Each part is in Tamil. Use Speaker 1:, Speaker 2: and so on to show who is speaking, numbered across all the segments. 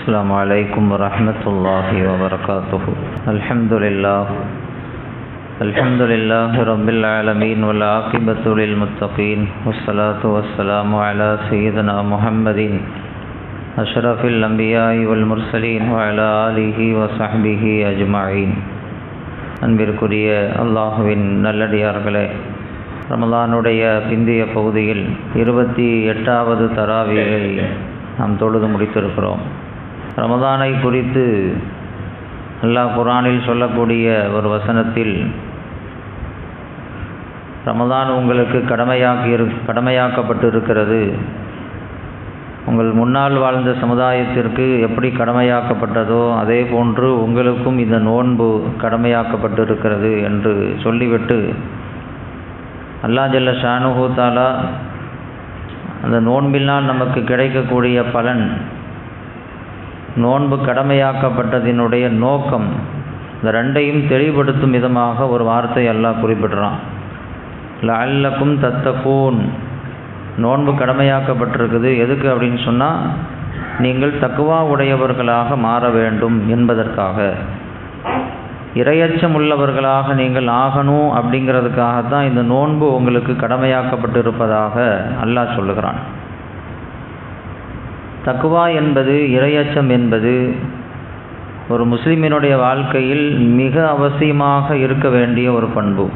Speaker 1: السلام عليكم ورحمة الله وبركاته. الحمد لله رب العالمين والعاقبة للمتقين والصلاة والسلام على سيدنا محمد أشرف الأنبياء والمرسلين وعلى آله وصحبه أجمعين. அன்பிற்குரிய அல்லாஹுவின் நல்லடியார்களே, ரமலானுடைய பிந்திய பகுதியில் 28வது தராவீகை நாம் தொழுது முடித்திருக்கிறோம். ரமலானை குறித்து அல்லாஹ் குர்ஆனில் சொல்லக்கூடிய ஒரு வசனத்தில், ரமலான் உங்களுக்கு கடமையாக்கப்பட்டிருக்கிறது, உங்கள் முன்னால் வாழ்ந்த சமுதாயத்திற்கு எப்படி கடமையாக்கப்பட்டதோ அதே போன்று உங்களுக்கும் இந்த நோன்பு கடமையாக்கப்பட்டிருக்கிறது என்று சொல்லிவிட்டு, அல்லாஹ் ஜல்ல ஷானுஹு தஆலா அந்த நோன்பினால் நமக்கு கிடைக்கக்கூடிய பலன், நோன்பு கடமையாக்கப்பட்டதினுடைய நோக்கம், இந்த ரெண்டையும் தெளிவுபடுத்தும் விதமாக ஒரு வார்த்தை அல்லாஹ் குறிப்பிடுறான். லஅல்லக்கும் தத்தகூன், நோன்பு கடமையாக்கப்பட்டிருக்குது எதுக்கு அப்படின்னு சொன்னால், நீங்கள் தக்வா உடையவர்களாக மாற வேண்டும் என்பதற்காக, இறையச்சம் உள்ளவர்களாக நீங்கள் ஆகணும் அப்படிங்கிறதுக்காகத்தான் இந்த நோன்பு உங்களுக்கு கடமையாக்கப்பட்டிருப்பதாக அல்லாஹ் சொல்லுகிறான். தக்வா என்பது, இறையச்சம் என்பது ஒரு முஸ்லிமினுடைய வாழ்க்கையில் மிக அவசியமாக இருக்க வேண்டிய ஒரு பண்பு.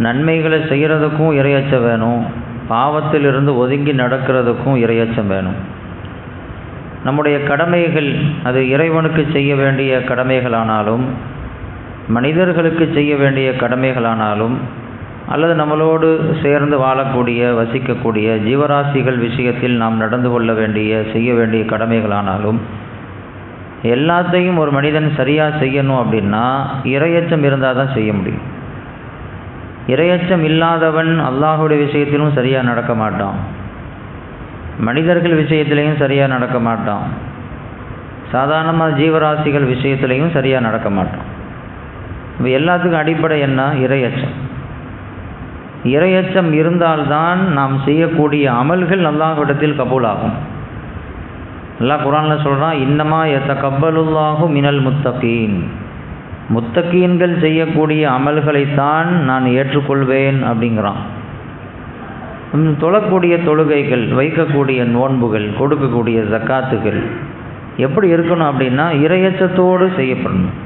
Speaker 1: நன்மைகளை செய்கிறதுக்கும் இறையச்சம் வேணும், பாவத்திலிருந்து ஒதுங்கி நடக்கிறதுக்கும் இறையச்சம் வேணும். நம்முடைய கடமைகள், அது இறைவனுக்கு செய்ய வேண்டிய கடமைகளானாலும், மனிதர்களுக்கு செய்ய வேண்டிய கடமைகளானாலும், அல்லது நம்மளோடு சேர்ந்து வாழக்கூடிய வசிக்கக்கூடிய ஜீவராசிகள் விஷயத்தில் நாம் நடந்து கொள்ள வேண்டிய செய்ய வேண்டிய கடமைகளானாலும், எல்லாத்தையும் ஒரு மனிதன் சரியாக செய்யணும் அப்படின்னா இறையச்சம் இருந்தால் தான் செய்ய முடியும். இறையச்சம் இல்லாதவன் அல்லாஹுடைய விஷயத்திலும் சரியாக நடக்க மாட்டான், மனிதர்கள் விஷயத்திலையும் சரியாக நடக்க மாட்டான், சாதாரணமாக ஜீவராசிகள் விஷயத்திலையும் சரியாக நடக்க மாட்டான். இப்போ எல்லாத்துக்கும் அடிப்படை என்ன? இறையச்சம். இறையச்சம் இருந்தால்தான் நாம் செய்யக்கூடிய அமல்கள் அல்லாஹ்விடத்தில் கபூலாகும். அல்லாஹ் குர்ஆனில் சொல்கிறான், இன்னமா யதகப்பலுல்லாஹு மினல் முத்தகீன், முத்தகீன்கள் செய்யக்கூடிய அமல்களைத்தான் நான் ஏற்றுக்கொள்வேன் அப்படிங்கிறான். தொழக்கூடிய தொழுகைகள், வைக்கக்கூடிய நோன்புகள், கொடுக்கக்கூடிய ஜக்காத்துகள் எப்படி இருக்கணும் அப்படின்னா இறையச்சத்தோடு செய்யப்படணும்.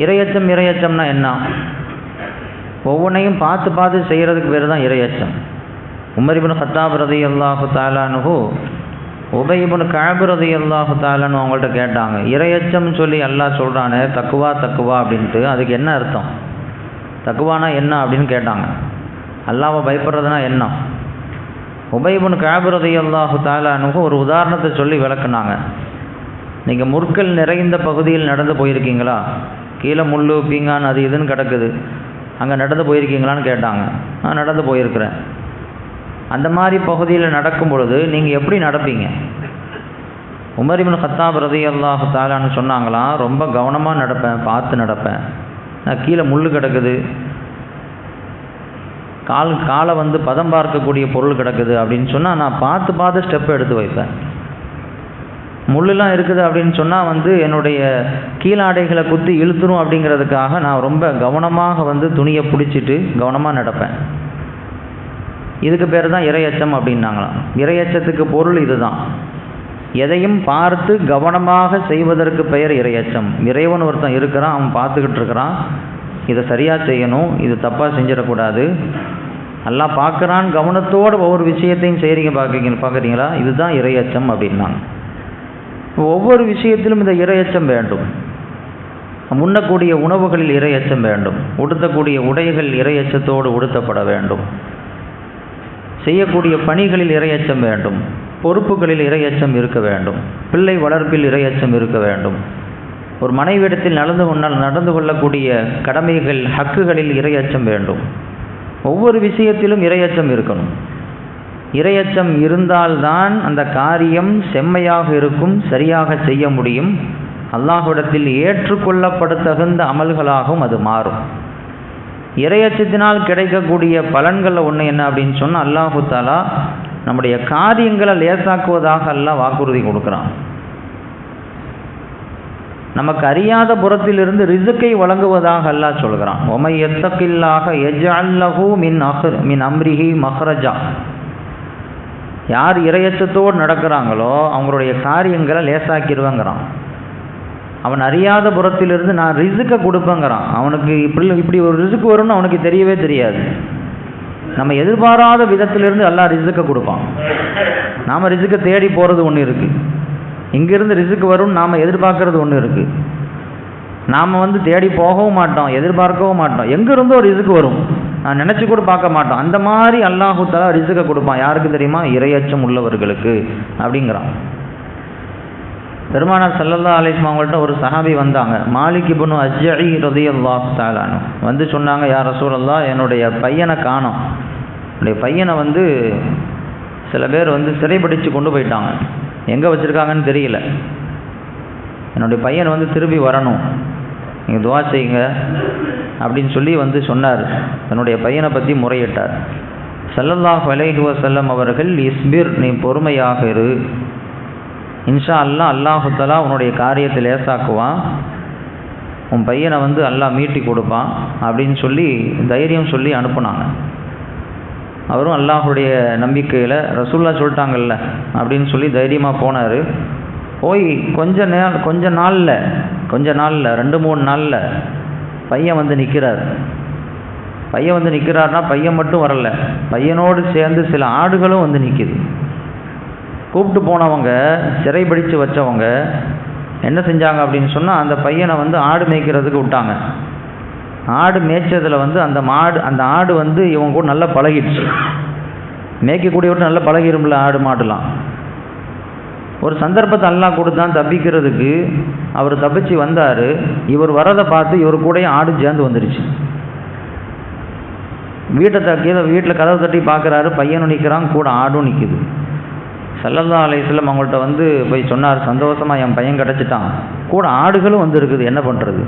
Speaker 1: இறையச்சம்னா என்ன? ஒவ்வொன்றையும் பார்த்து பார்த்து செய்கிறதுக்கு பேர் தான் இறையச்சம். உமர் இப்னு கத்தாப் ரலியல்லாஹு தஆலா அன்ஹு உபய் இப்னு கஅப் ரலியல்லாஹு தஆலா அன்ஹு அவங்கள்ட்ட கேட்டாங்க, இறையச்சம் சொல்லி அல்லாஹ் சொல்கிறானே தக்குவா அப்படின்ட்டு, அதுக்கு என்ன அர்த்தம்? தக்குவானா என்ன அப்படின்னு கேட்டாங்க. அல்லாஹ்வை பயப்படுறதுனா என்ன? உபய் இப்னு கஅப் ரலியல்லாஹு தஆலா அன்ஹு ஒரு உதாரணத்தை சொல்லி விளக்குனாங்க. நீங்கள் முற்கள் நிறைந்த பகுதியில் நடந்து போயிருக்கீங்களா? கீழே முள் பீங்கான் அது இதுன்னு கிடக்குது, அங்கே நடந்து போயிருக்கீங்களான்னு கேட்டாங்க. நான் நடந்து போயிருக்கிறேன். அந்த மாதிரி பகுதியில் நடக்கும் பொழுது நீங்கள் எப்படி நடப்பீங்க? உமர் இப்னு கத்தாப் ரலியல்லாஹு தஆலான்னு சொன்னாங்களாம், ரொம்ப கவனமாக நடப்பேன், பார்த்து நடப்பேன். நான் கீழே முள் கிடக்குது, காலை பதம் பார்க்கக்கூடிய பொருள் கிடக்குது அப்படின்னு சொன்னால் நான் பார்த்து ஸ்டெப் எடுத்து வைப்பேன். முள்ளெலாம் இருக்குது அப்படின்னு சொன்னால் என்னுடைய கீழாடைகளை குத்தி இழுத்துரும் அப்படிங்கிறதுக்காக நான் ரொம்ப கவனமாக துணியை பிடிச்சிட்டு கவனமாக நடப்பேன். இதுக்கு பேர் தான் இறையச்சம் அப்படின்னாங்களாம். இறையச்சத்துக்கு பொருள் இதுதான். எதையும் பார்த்து கவனமாக செய்வதற்கு பெயர் இறையச்சம். இறைவன் ஒருத்தன் இருக்கிறான், அவன் பார்த்துக்கிட்டு இருக்கிறான், இதை சரியாக செய்யணும், இது தப்பாக செஞ்சிடக்கூடாது, எல்லாம் பார்க்குறான், கவனத்தோடு ஒவ்வொரு விஷயத்தையும் செய்கிறீங்க பார்க்குறீங்களா, இதுதான் இறையச்சம் அப்படின்னாங்க. ஒவ்வொரு விஷயத்திலும் இந்த இறையச்சம் வேண்டும். உண்ணக்கூடிய உணவுகளில் இறையச்சம் வேண்டும், உடுத்தக்கூடிய உடைகள் இறையச்சத்தோடு உடுத்தப்பட வேண்டும், செய்யக்கூடிய பணிகளில் இறையச்சம் வேண்டும், பொறுப்புகளில் இறையச்சம் இருக்க வேண்டும், பிள்ளை வளர்ப்பில் இறையச்சம் இருக்க வேண்டும், ஒரு மனைவிடத்தில் நடந்து கொள்ளக்கூடிய கடமைகள் ஹக்குகளில் இறையச்சம் வேண்டும். ஒவ்வொரு விஷயத்திலும் இறையச்சம் இருக்கணும். இறையச்சம் இருந்தால்தான் அந்த காரியம் செம்மையாக இருக்கும், சரியாக செய்ய முடியும், அல்லாஹ்விடத்தில் ஏற்றுக்கொள்ளப்படத்தகுந்த அமல்களாகவும் அது மாறும். இறையச்சத்தினால் கிடைக்கக்கூடிய பலன்களில் ஒன்று என்ன அப்படின்னு சொன்னால், அல்லாஹு தஆலா நம்முடைய காரியங்களை லேசாக்குவதாக அல்லாஹ் வாக்குறுதி கொடுக்குறான். நமக்கு அறியாத புறத்திலிருந்து ரிசுக்கை வழங்குவதாக அல்லாஹ் சொல்கிறான். ஒமை யத்தகில்லாஹ யஜ்அல் லஹு மின் அம்ரிஹி மஹ்ரஜா. யார் இறையச்சத்தோடு நடக்கிறாங்களோ அவங்களுடைய காரியங்களை லேசாக்கிடுவேங்கிறான். அவன் அறியாத புறத்திலிருந்து நான் ரிசுக்கை கொடுப்பேங்கிறான். அவனுக்கு இப்படி ஒரு ரிசுக்கு வரும்னு அவனுக்கு தெரியவே தெரியாது. நம்ம எதிர்பாராத விதத்திலிருந்து அல்லாஹ் ரிசுக்கை கொடுப்பான். நாம் ரிசுக்கை தேடி போகிறது ஒன்று இருக்குது, இங்கேருந்து ரிசுக்கு வரும்னு நாம் எதிர்பார்க்கறது ஒன்று இருக்குது. நாம் தேடி போகவும் மாட்டோம், எதிர்பார்க்கவும் மாட்டோம். எங்கேருந்தோ ரிசுக்கு வரும், நான் நினச்சி கூட பார்க்க மாட்டோம். அந்த மாதிரி அல்லாஹு தஆலா ரிசுக்கை கொடுப்பான். யாருக்கு தெரியுமா? இறையச்சம் உள்ளவர்களுக்கு அப்படிங்கிறான். பெருமானார் ஸல்லல்லாஹு அலைஹி வஸல்லம் அவங்கள்ட்ட ஒரு சஹாபி வந்தாங்க, மாலிக் இப்னு அஜ்ஜஇ ரலியல்லாஹு தஆலா அன்ஹு. சொன்னாங்க, யா ரசூலல்லாஹ், என்னுடைய பையனை காணோம். என்னுடைய பையனை சில பேர் சிறைப்பிடிச்சு கொண்டு போயிட்டாங்க, எங்கே வச்சுருக்காங்கன்னு தெரியல. என்னுடைய பையன் திரும்பி வரணும், நீங்கள் துவா செய்யுங்க அப்படின்னு சொல்லி சொன்னார். தன்னுடைய பையனை பற்றி முறையிட்டார். ஸல்லல்லாஹு அலைஹி வஸல்லம் அவர்கள், இஸ்பிர், நீ பொறுமையாக இரு, இன்ஷா அல்லாஹ் அல்லாஹு தஆலா உன்னுடைய காரியத்தை லேசாக்குவான், உன் பையனை அல்லாஹ் மீட்டி கொடுப்பான் அப்படின்னு சொல்லி தைரியம் சொல்லி அனுப்புனாங்க. அவரும் அல்லாஹுடைய நம்பிக்கையில் ரசூலுல்லாஹ் சொல்லிட்டாங்கல்ல அப்படின்னு சொல்லி தைரியமாக போனார். போய் கொஞ்ச நாளில் 2-3 நாளில் பையன் நிற்கிறார். பையன் நிற்கிறார்னா பையன் மட்டும் வரல, பையனோடு சேர்ந்து சில ஆடுகளும் நிற்கிது. கூப்பிட்டு போனவங்க, சிறைப்பிடிச்சு வச்சவங்க என்ன செஞ்சாங்க அப்படின்னு சொன்னால், அந்த பையனை ஆடு மேய்க்கிறதுக்கு விட்டாங்க. ஆடு மேய்ச்சதில் அந்த ஆடு இவங்க கூட நல்லா பழகிடுச்சு. மேய்க்கக்கூடியவர்கிட்ட நல்லா பழகிரும்ல ஆடு மாடுலாம். ஒரு சந்தர்ப்பத்தை அல்லாஹ் கொடுத்தான் தப்பிக்கிறதுக்கு. அவர் தப்பிச்சு வந்தார். இவர் வரதை பார்த்து இவர் கூடயே ஆடு சேர்ந்து வந்துடுச்சு. வீட்டில் கதவை தட்டி பார்க்குறாரு, பையனும் நிற்கிறான், கூட ஆடும் நிற்கிது. ஸல்லல்லாஹு அலைஹி வஸல்லம் அவங்கள்ட்ட போய் சொன்னார், சந்தோஷமாக என் பையன் கிடச்சிட்டான், கூட ஆடுகளும் இருக்குது, என்ன பண்ணுறது?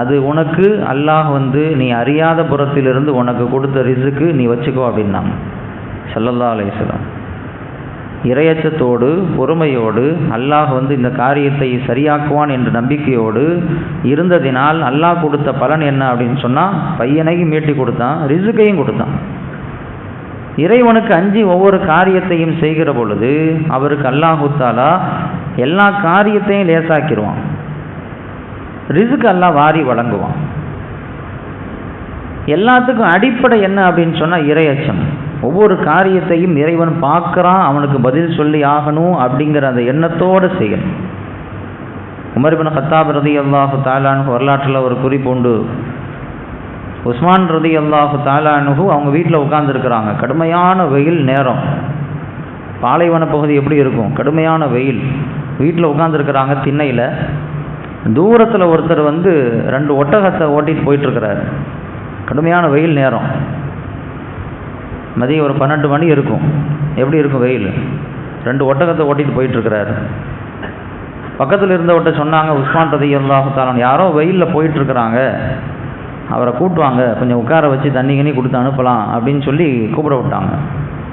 Speaker 1: அது உனக்கு அல்லாஹ் நீ அறியாத புறத்திலிருந்து உனக்கு கொடுத்த ரிசுக்கு, நீ வச்சுக்கோ அப்படின்னாங்க ஸல்லல்லாஹு அலைஹி வஸல்லம். இறையச்சத்தோடு பொறுமையோடு அல்லாஹ் இந்த காரியத்தை சரியாக்குவான் என்ற நம்பிக்கையோடு இருந்ததினால் அல்லாஹ் கொடுத்த பலன் என்ன அப்படின்னு சொன்னால், பையனையும் மீட்டி கொடுத்தான், ரிசுக்கையும் கொடுத்தான். இறைவனுக்கு அஞ்சி ஒவ்வொரு காரியத்தையும் செய்கிற பொழுது அவருக்கு அல்லாஹு தஆலா எல்லா காரியத்தையும் லேசாக்கிடுவான். ரிசுக்கு அல்லாஹ் வாரி வழங்குவான். எல்லாத்துக்கும் அடிப்படை என்ன அப்படின்னு சொன்னால் இறையச்சம். ஒவ்வொரு காரியத்தையும் இறைவன் பார்க்குறான், அவனுக்கு பதில் சொல்லி ஆகணும் அப்படிங்கிற அந்த எண்ணத்தோடு செய்யணும். உமர் இப்னு கத்தாப் ரலியல்லாஹு தஆலா அன்ஹு வரலாற்றில் ஒரு குறிப்பு உண்டு. உஸ்மான் ரலியல்லாஹு தஆலா அன்ஹு அவங்க வீட்டில் உட்கார்ந்துருக்கிறாங்க. கடுமையான வெயில் நேரம், பாலைவன பகுதி எப்படி இருக்கும், கடுமையான வெயில். வீட்டில் உட்கார்ந்துருக்கிறாங்க திண்ணையில். தூரத்தில் ஒருத்தர் 2 ஒட்டகத்தை ஓட்டிகிட்டு போயிட்டுருக்கிறார். கடுமையான வெயில் நேரம், மதியம் ஒரு 12 மணி இருக்கும். எப்படி இருக்கும் வெயில்? 2 ஒட்டகத்தை ஓட்டிகிட்டு போயிட்டுருக்கிறாரு. பக்கத்தில் இருந்தவர்கிட்ட சொன்னாங்க, உஸ்மான் ரலியல்லாஹு தஆலா, யாரோ வெயிலில் போயிட்டுருக்குறாங்க, அவரை கூப்பிட்டுவாங்க, கொஞ்சம் உட்கார வச்சு தண்ணி கண்ணி கொடுத்து அனுப்பலாம் அப்படின்னு சொல்லி கூப்பிட விட்டாங்க.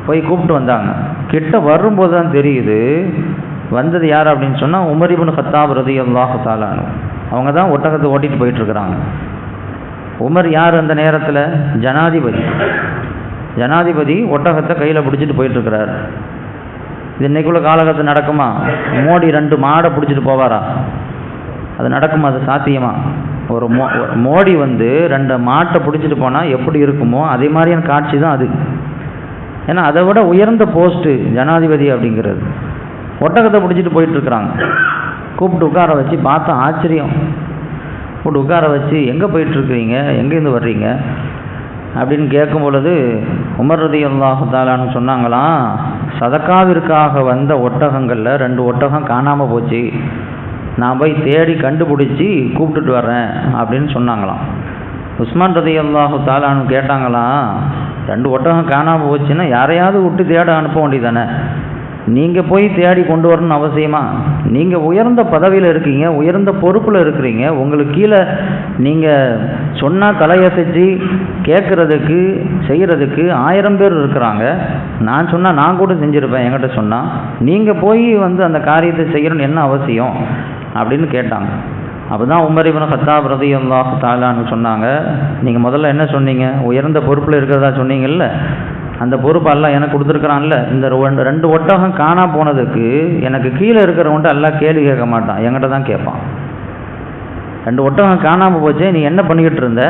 Speaker 1: போய் கூப்பிட்டு வந்தாங்க. கிட்ட வரும்போது தான் தெரியுது வந்தது யார் அப்படின்னு சொன்னால் உமர் இப்னு கத்தாப் ரலியல்லாஹு தஆலா அன்ஹு. அவங்க தான் ஒட்டகத்தை ஓட்டிகிட்டு போயிட்டுருக்குறாங்க. உமர் யார் அந்த நேரத்தில்? ஜனாதிபதி ஒட்டகத்தை கையில் பிடிச்சிட்டு போயிட்டுருக்கிறார். இது இன்றைக்குள்ள காலகட்டத்தில் நடக்குமா? மோடி 2 மாடை பிடிச்சிட்டு போவாரா? அது நடக்குமா? அது சாத்தியமா? ஒரு மோடி 2 மாட்டை பிடிச்சிட்டு போனால் எப்படி இருக்குமோ அதே மாதிரியான காட்சி தான் அது. ஏன்னா அதை விட உயர்ந்த போஸ்ட்டு ஜனாதிபதி அப்படிங்கிறது. ஒட்டகத்தை பிடிச்சிட்டு போயிட்டுருக்குறாங்க. கூப்பிட்டு உட்கார வச்சு பார்த்தா ஆச்சரியம். கூப்பிட்டு உட்கார வச்சு எங்கே போயிட்டுருக்குறீங்க, எங்கேருந்து வர்றீங்க அப்படின்னு கேட்கும் பொழுது உமர் ரலியல்லாஹு தஆலா அன்ஹு சொன்னாங்களாம், சதக்காவிற்காக வந்த ஒட்டகங்களில் 2 ஒட்டகம் காணாமல் போச்சு, நான் போய் தேடி கண்டுபிடிச்சி கூப்பிட்டுட்டு வர்றேன் அப்படின்னு சொன்னாங்களாம். உஸ்மான் ரலியல்லாஹு தஆலா அன்ஹு கேட்டாங்களாம், 2 ஒட்டகம் காணாமல் போச்சுன்னா யாரையாவது விட்டு தேட அனுப்ப வேண்டியதானே, நீங்கள் போய் தேடி கொண்டு வரணும்னு அவசியமா? நீங்கள் உயர்ந்த பதவியில் இருக்கீங்க, உயர்ந்த பொறுப்பில் இருக்கிறீங்க, உங்களுக்கு கீழே நீங்கள் சொன்னால் தலையசைச்சு கேட்குறதுக்கு செய்கிறதுக்கு 1000 பேர் இருக்கிறாங்க. நான் சொன்னால் நான் கூட செஞ்சுருப்பேன் என்கிட்ட சொன்னால். நீங்கள் போய் அந்த காரியத்தை செய்யணும்னு என்ன அவசியம் அப்படின்னு கேட்டாங்க. அப்போ தான் உமர் இப்னு கத்தாப் ரலியல்லாஹு தஆலா அன்ஹு சொன்னாங்க, நீங்கள் முதல்ல என்ன சொன்னீங்க? உயர்ந்த பொறுப்பில் இருக்கிறதா சொன்னீங்கல்ல, அந்த பொறுப்பு அல்லாஹ் எனக்கு கொடுத்துருக்குறான்ல. இந்த 2 ஒட்டகம் காணா போனதுக்கு எனக்கு கீழே இருக்கிறவன்ட்டு எல்லாம் கேள்வி கேட்க மாட்டான், என்கிட்ட தான் கேட்பான். 2 ஒட்டகம் காணாமல் போச்சே, நீ என்ன பண்ணிக்கிட்டு இருந்த?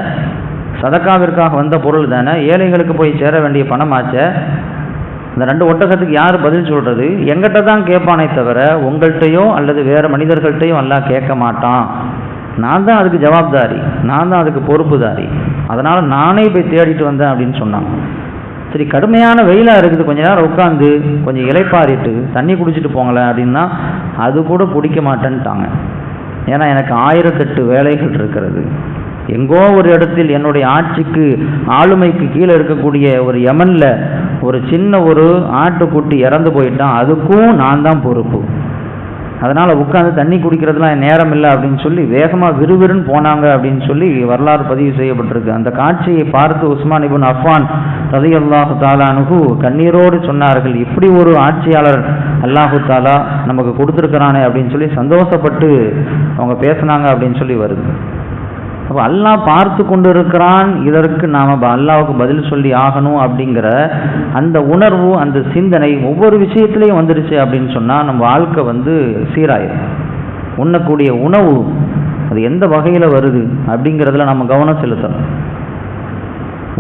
Speaker 1: சதக்காவிற்காக வந்த பொருள் தானே, ஏழைகளுக்கு போய் சேர வேண்டிய பணமாச்சே. இந்த 2 ஒட்டகத்துக்கு யார் பதில் சொல்கிறது? எங்கிட்ட தான் கேட்பானே தவிர உங்கள்கிட்டையோ அல்லது வேறு மனிதர்கள்ட்டையும் எல்லாம் கேட்க மாட்டான். நான் தான் அதுக்கு ஜவாப்தாரி, நான் தான் அதுக்கு பொறுப்புதாரி. அதனால் நானே போய் தேடிட்டு வந்தேன் அப்படின்னு சொன்னாங்க. சரி, கடுமையான வெயிலாக இருக்குது, கொஞ்ச நேரம் உட்காந்து கொஞ்சம் இலைப்பாரிட்டு தண்ணி குடிச்சிட்டு போங்களேன் அப்படின்னா அது கூட பிடிக்க மாட்டேன்ட்டாங்க. ஏன்னா எனக்கு 1008 வேலைகள் இருக்கிறது. எங்கோ ஒரு இடத்தில் என்னுடைய ஆட்சிக்கு ஆளுமைக்கு கீழே இருக்கக்கூடிய ஒரு யமனில் ஒரு சின்ன ஒரு ஆட்டுக்குட்டி இறந்து போயிட்டான், அதுக்கும் நான் தான் பொறுப்பு. அதனால் உட்காந்து தண்ணி குடிக்கிறதுலாம் நேரம் இல்லை அப்படின்னு சொல்லி வேகமாக விறுவிறுன்னு போனாங்க அப்படின்னு சொல்லி வரலாறு பதிவு செய்யப்பட்டிருக்கு. அந்த காட்சியை பார்த்து உஸ்மான் இப்னு அஃபான் ரலியல்லாஹு தஆலா அன்ஹு கண்ணீரோடு சொன்னார்கள், இப்படி ஒரு ஆட்சியாளர் அல்லாஹு தாலா நமக்கு கொடுத்துருக்கிறானே அப்படின்னு சொல்லி சந்தோஷப்பட்டு அவங்க பேசினாங்க அப்படின்னு சொல்லி வருது. அப்போ அல்லாஹ் பார்த்து கொண்டு இருக்கிறான், இதற்கு நாம் அல்லாஹ்வுக்கு பதில் சொல்லி ஆகணும் அப்படிங்கிற அந்த உணர்வு, அந்த சிந்தனை ஒவ்வொரு விஷயத்துலையும் வந்துடுச்சு அப்படின்னு சொன்னால் நம்ம வாழ்க்கை சீராயிடும். உண்ணக்கூடிய உணவு அது எந்த வகையில் வருது அப்படிங்கிறதுல நம்ம கவனம் செலுத்தணும்.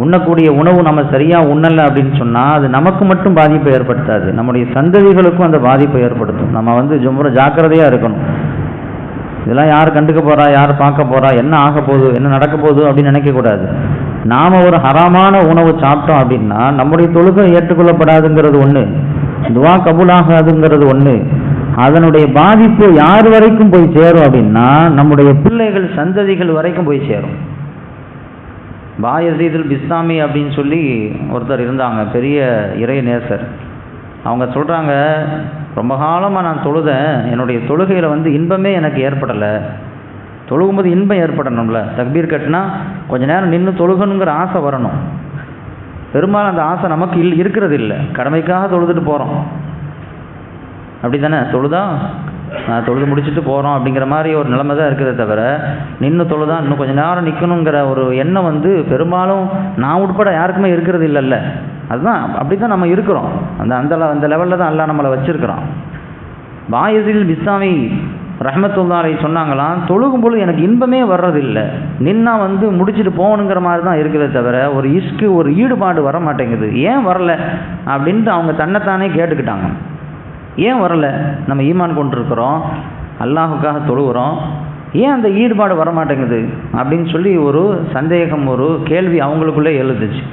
Speaker 1: உண்ணக்கூடிய உணவு நம்ம சரியாக உண்ணலை அப்படின்னு சொன்னால் அது நமக்கு மட்டும் பாதிப்பை ஏற்படுத்தாது, நம்முடைய சந்ததிகளுக்கும் அந்த பாதிப்பை ஏற்படுத்தும். நம்ம ரொம்ப ஜாக்கிரதையாக இருக்கணும். இதெல்லாம் யார் கண்டுக்க போகிறா, யார் பார்க்க போகிறா, என்ன ஆக போகுது, என்ன நடக்க போகுது அப்படின்னு நினைக்கக்கூடாது. நாம் ஒரு ஹராமான உணவு சாப்பிட்டோம் அப்படின்னா நம்முடைய தொழுகை ஏற்றுக்கொள்ளப்படாதுங்கிறது ஒன்று, துவா கபூலாகாதுங்கிறது ஒன்று. அதனுடைய பாதிப்பு யார் வரைக்கும் போய் சேரும் அப்படின்னா நம்முடைய பிள்ளைகள் சந்ததிகள் வரைக்கும் போய் சேரும். பாயசீதுல் பிஸ்தாமி அப்படின்னு சொல்லி ஒருத்தர் இருந்தாங்க, பெரிய இறை நேசர். அவங்க சொல்கிறாங்க, ரொம்ப காலமாக நான் தொழுதேன், என்னுடைய தொழுகையில் இன்பமே எனக்கு ஏற்படலை. தொழுகும்போது இன்பம் ஏற்படணும்ல, தக்பீர் கட்டினா கொஞ்ச நேரம் நின்று தொழுகணுங்கிற ஆசை வரணும். பெரும்பாலும் அந்த ஆசை நமக்கு இருக்கிறது இல்லை, கடமைக்காக தொழுதுட்டு போகிறோம். அப்படி தானே? தொழுது முடிச்சுட்டு போகிறோம் அப்படிங்கிற மாதிரி ஒரு நிலைமை தான் இருக்கிறத தவிர நின்று தொழுதா இன்னும் கொஞ்சம் நேரம் நிற்கணுங்கிற ஒரு எண்ணம் பெரும்பாலும் நான் உட்பட யாருக்குமே இருக்கிறது இல்லைல்ல. அதுதான் அப்படி தான் நம்ம இருக்கிறோம். அந்த லெவலில் தான் அல்லாஹ் நம்மளை வச்சுருக்கிறோம். பாயசில் பிஸ்தாமி ரஹ்மத்துல்லாஹி அலைஹி சொன்னாங்களாம், தொழுகும்போது எனக்கு இன்பமே வர்றதில்லை, நின்னா முடிச்சுட்டு போகணுங்கிற மாதிரி தான் இருக்கிறத தவிர ஒரு இஷ்கு, ஒரு ஈடுபாடு வர மாட்டேங்குது. ஏன் வரல அப்படின்ட்டு அவங்க தன்னைத்தானே கேட்டுக்கிட்டாங்க. ஏன் வரலை? நம்ம ஈமான் கொண்டிருக்கிறோம், அல்லாஹுக்காக தொழுகிறோம், ஏன் அந்த ஈடுபாடு வர மாட்டேங்குது அப்படின்னு சொல்லி ஒரு சந்தேகம், ஒரு கேள்வி அவங்களுக்குள்ளே எழுதுச்சு.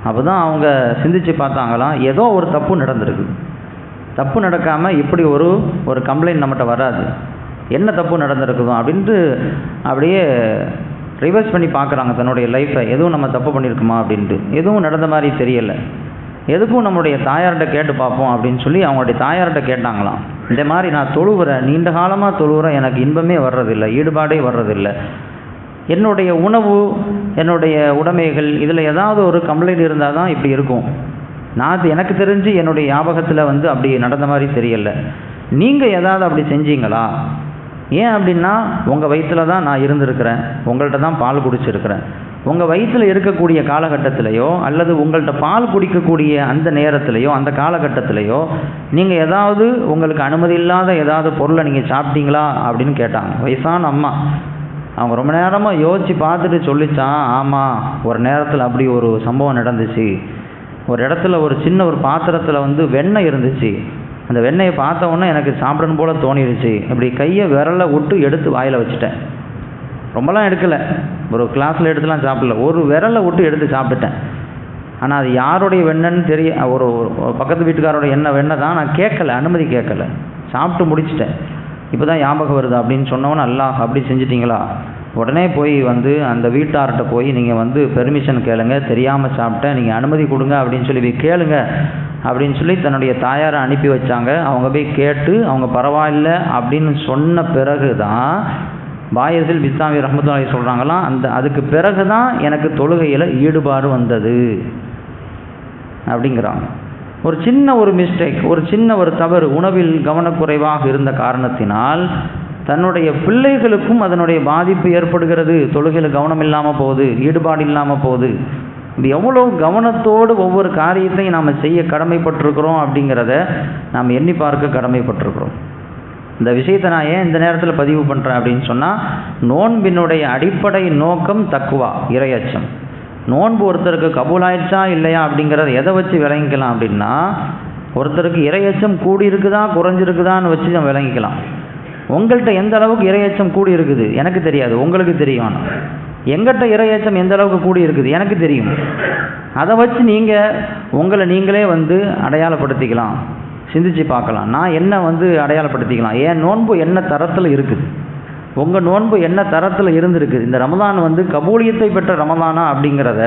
Speaker 1: அப்போ தான் அவங்க சிந்திச்சு பார்த்தாங்களாம், ஏதோ ஒரு தப்பு நடந்திருக்கு. தப்பு நடக்காமல் இப்படி ஒரு கம்ப்ளைண்ட் நம்மகிட்ட வராது. என்ன தப்பு நடந்திருக்குதோ அப்படின்ட்டு அப்படியே ரிவர்ஸ் பண்ணி பார்க்குறாங்க தன்னுடைய லைஃப்பை. எதுவும் நம்ம தப்பு பண்ணியிருக்குமா அப்படின்ட்டு எதுவும் நடந்த மாதிரி தெரியலை. எதுக்கும் நம்மளுடைய தாயார்கிட்ட கேட்டு பார்ப்போம் அப்படின்னு சொல்லி அவங்களுடைய தாயார்கிட்ட கேட்டாங்களாம். இந்த மாதிரி நான் தொழுகிறேன், நீண்ட காலமாக தொழுகிறேன், எனக்கு இன்பமே வர்றதில்லை, ஈடுபாடே வர்றதில்லை. என்னுடைய உணவு, என்னுடைய உடைமைகள், இதில் ஏதாவது ஒரு கம்ப்ளைண்ட் இருந்தால் தான் இப்படி இருக்கும். எனக்கு தெரிஞ்சு என்னுடைய ஞாபகத்தில் அப்படி நடந்த மாதிரி தெரியலை. நீங்கள் ஏதாவது அப்படி செஞ்சீங்களா? ஏன் அப்படின்னா உங்கள் வயிற்றில் தான் நான் இருந்திருக்கிறேன், உங்கள்கிட்ட தான் பால் குடிச்சிருக்கிறேன். உங்கள் வயிற்றில் இருக்கக்கூடிய காலகட்டத்திலையோ அல்லது உங்கள்கிட்ட பால் குடிக்கக்கூடிய அந்த நேரத்திலையோ அந்த காலகட்டத்திலையோ நீங்கள் ஏதாவது உங்களுக்கு அனுமதி இல்லாத ஏதாவது பொருளை நீங்கள் சாப்பிட்டீங்களா அப்படின்னு கேட்டாங்க. வயசான அம்மா அவங்க ரொம்ப நேரமாக யோசித்து பார்த்துட்டு சொல்லிச்சான், ஆமாம், ஒரு நேரத்தில் அப்படி ஒரு சம்பவம் நடந்துச்சு. ஒரு இடத்துல ஒரு சின்ன ஒரு பாத்திரத்தில் வெண்ணெய் இருந்துச்சு. அந்த வெண்ணெயை பார்த்த உடனே எனக்கு சாப்பிடணும் போல் தோணிடுச்சு. அப்படி கையை விரலை விட்டு எடுத்து வாயில் வச்சுட்டேன். ரொம்பலாம் எடுக்கலை, ஒரு கிளாஸில் எடுத்துலாம் சாப்பிடல, ஒரு விரலை விட்டு எடுத்து சாப்பிட்டுட்டேன். ஆனால் அது யாருடைய வெண்ணன்னு தெரிய, ஒரு பக்கத்து வீட்டுக்காரோட வெண்ணெய் தான், நான் கேட்கலை, அனுமதி கேட்கலை, சாப்பிட்டு முடிச்சிட்டேன். இப்போ தான் ஞாபகம் வருது அப்படின்னு சொன்னவொன்னு, அல்லாஹ் அப்படி செஞ்சிட்டிங்களா, உடனே போய் வந்து அந்த வீட்டார்கிட்ட போய் நீங்கள் வந்து பெர்மிஷன் கேளுங்க, தெரியாமல் சாப்பிட்டேன், நீங்கள் அனுமதி கொடுங்க அப்படின்னு சொல்லி போய் கேளுங்க அப்படின்னு சொல்லி தன்னுடைய தாயாரை அனுப்பி வச்சாங்க. அவங்க போய் கேட்டு அவங்க பரவாயில்ல அப்படின்னு சொன்ன பிறகு தான் பாயசில் பிஸ்தாமி ரஹ்மத்துல்லாஹி சொல்கிறாங்களாம், அதுக்கு பிறகு தான் எனக்கு தொழுகையில் ஈடுபாடு வந்தது அப்படிங்கிறாங்க. ஒரு சின்ன ஒரு மிஸ்டேக், ஒரு சின்ன ஒரு தவறு, உணவில் கவனக்குறைவாக இருந்த காரணத்தினால் தன்னுடைய பிள்ளைகளுக்கும் அதனுடைய பாதிப்பு ஏற்படுகிறது. தொழுகையில் கவனம் இல்லாமல் போகுது, ஈடுபாடு இல்லாமல் போகுது. இது எவ்வளோ கவனத்தோடு ஒவ்வொரு காரியத்தையும் நாம் செய்ய கடமைப்பட்டிருக்கிறோம் அப்படிங்கிறத நாம் எண்ணி பார்க்க கடமைப்பட்டிருக்கிறோம். இந்த விஷயத்தை நான் ஏன் இந்த நேரத்தில் பதிவு பண்ணுறேன் அப்படின்னு சொன்னால், நோன்பினுடைய அடிப்படை நோக்கம் தக்குவா, இறையச்சம். நோன்பு ஒருத்தருக்கு கபூலாயிடுச்சா இல்லையா அப்படிங்கிறத எதை வச்சு விளங்கிக்கலாம் அப்படின்னா, ஒருத்தருக்கு இறையச்சம் கூடி இருக்குதா குறைஞ்சிருக்குதான்னு வச்சு நம்ம விளங்கிக்கலாம். உங்கள்கிட்ட எந்த அளவுக்கு இறையச்சம் கூடி இருக்குது எனக்கு தெரியாது, உங்களுக்கு தெரியும். எங்கிட்ட இறையச்சம் எந்த அளவுக்கு கூடி இருக்குது எனக்கு தெரியும். அதை வச்சு நீங்கள் உங்களை நீங்களே வந்து அடையாளப்படுத்திக்கலாம், சிந்திச்சு பார்க்கலாம். நான் என்ன வந்து அடையாளப்படுத்திக்கலாம், என் நோன்பு என்ன தரத்தில் இருக்குது, உங்கள் நோன்பு என்ன தரத்தில் இருந்திருக்குது, இந்த ரமதான் வந்து கபூலியத்தை பெற்ற ரமதானா அப்படிங்கிறத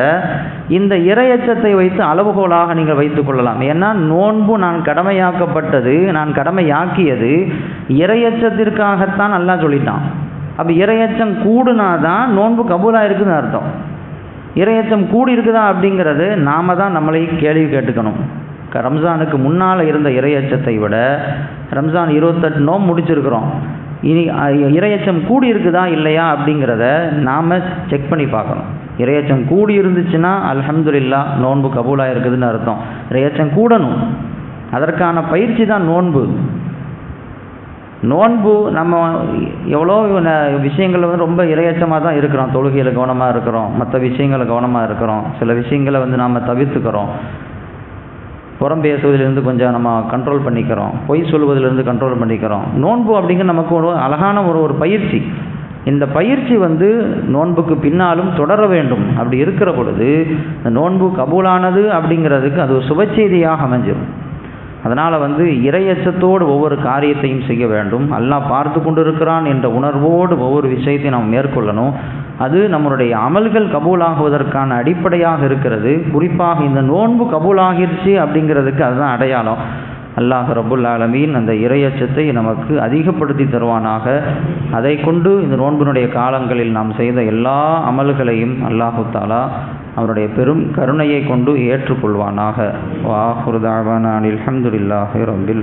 Speaker 1: இந்த இறையச்சத்தை வைத்து அளவுகோலாக நீங்கள் வைத்து கொள்ளலாம். ஏன்னா நோன்பு நான் கடமையாக்கப்பட்டது, நான் கடமையாக்கியது இறையச்சத்திற்காகத்தான் அல்லாஹ் சொல்லிட்டான். அப்போ இறையச்சம் கூடுனாதான் நோன்பு கபூலாக இருக்குதுன்னு அர்த்தம். இறையச்சம் கூடி இருக்குதா அப்படிங்கிறது நாம தான் நம்மளை கேள்வி கேட்டுக்கணும். ரம்ஜானுக்கு முன்னால் இருந்த இறையச்சத்தை விட ரம்ஜான் 28 நோன்பு முடிச்சிருக்கிறோம், இனி இறையச்சம் கூடி இருக்குதா இல்லையா அப்படிங்கிறத நாம் செக் பண்ணி பார்க்கணும். இறையச்சம் கூடி இருந்துச்சுன்னா அல்ஹம்துலில்லாஹ் நோன்பு கபூலாக இருக்குதுன்னு அர்த்தம். இறையச்சம் கூடணும், அதற்கான பயிற்சி தான் நோன்பு. நோன்பு நம்ம எவ்வளோ விஷயங்கள் வந்து ரொம்ப இறையச்சமாக தான் இருக்கிறோம். தொழுகையில் கவனமாக இருக்கிறோம், மற்ற விஷயங்களில் கவனமாக இருக்கிறோம், சில விஷயங்களை வந்து நாம் தவிர்த்துக்கிறோம், புறம் பேசுவதிலிருந்து கொஞ்சம் நம்ம கண்ட்ரோல் பண்ணிக்கிறோம், பொய் சொல்வதிலிருந்து கண்ட்ரோல் பண்ணிக்கிறோம். நோன்பு அப்படிங்கிற நமக்கு ஒரு அழகான ஒரு பயிற்சி. இந்த பயிற்சி வந்து நோன்புக்கு பின்னாலும் தொடர வேண்டும். அப்படி இருக்கிற பொழுது இந்த நோன்பு கபூலானது அப்படிங்கிறதுக்கு அது ஒரு சுபச்செய்தியாக அமைஞ்சிடும். அதனால் வந்து இறையச்சத்தோடு ஒவ்வொரு காரியத்தையும் செய்ய வேண்டும். அல்லாஹ் பார்த்து கொண்டு இருக்கிறான் என்ற உணர்வோடு ஒவ்வொரு விஷயத்தையும் நாம் மேற்கொள்ளணும். அது நம்மளுடைய அமல்கள் கபூலாகுவதற்கான அடிப்படையாக இருக்கிறது. குறிப்பாக இந்த நோன்பு கபூலாகிருச்சு அப்படிங்கிறதுக்கு அதுதான் அடையாளம். அல்லாஹ் ரப்புல் ஆலமீன் அந்த இறையச்சத்தை நமக்கு அதிகப்படுத்தி தருவானாக. அதை கொண்டு இந்த நோன்பினுடைய காலங்களில் நாம் செய்த எல்லா அமல்களையும் அல்லாஹு தஆலா அவருடைய பெரும் கருணையை கொண்டு ஏற்றுக்கொள்வானாக. வ ஆகிரு தஅவானா அல்ஹம்துலில்லாஹி ரப்பில்